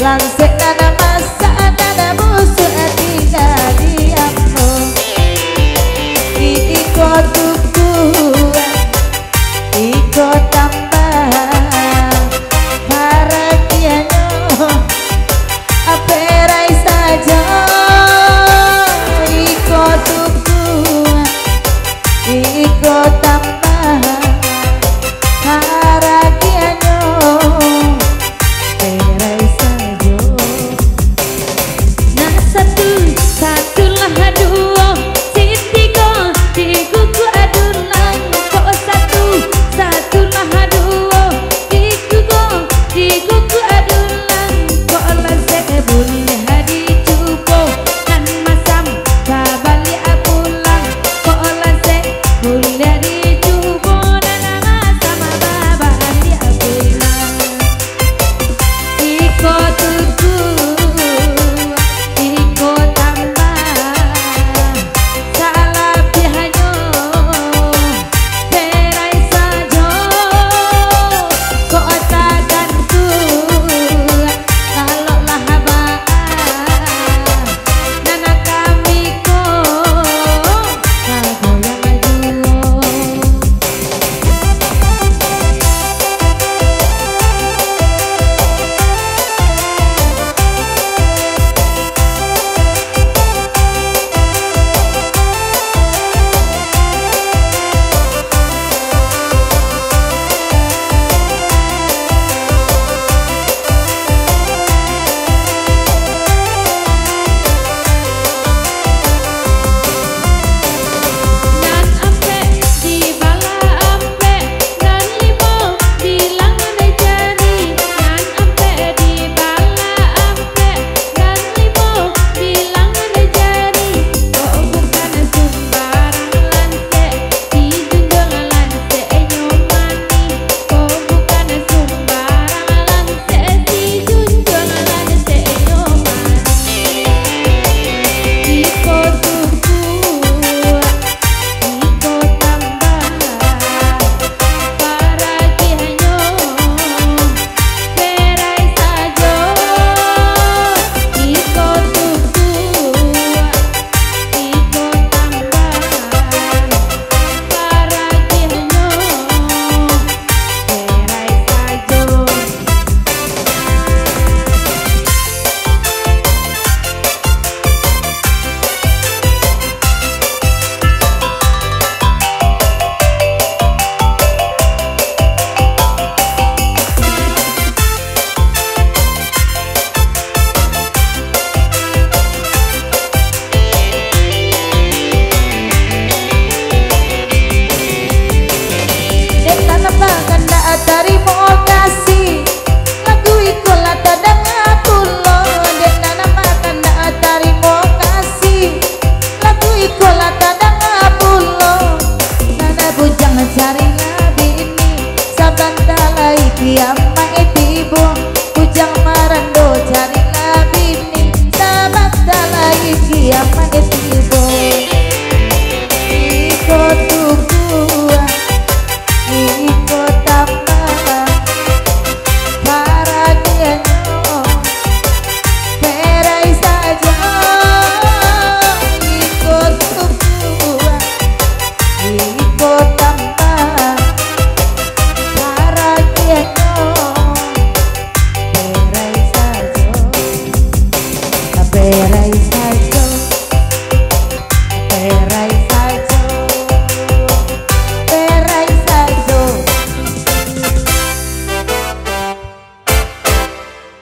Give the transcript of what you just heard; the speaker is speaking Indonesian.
langsek nana masa nana musuh atina diammu iko tuku iko tambah bahagianya aperai saja iko tuku iko tambah bahagianya aperai saja. Nah satulah dua sitiko di kuku adulang kok satulah dua di kuku adulang kok lasek boleh hadi cupo kan masam babali apulang kok lasek boleh di cupo dan masam babali apulang iko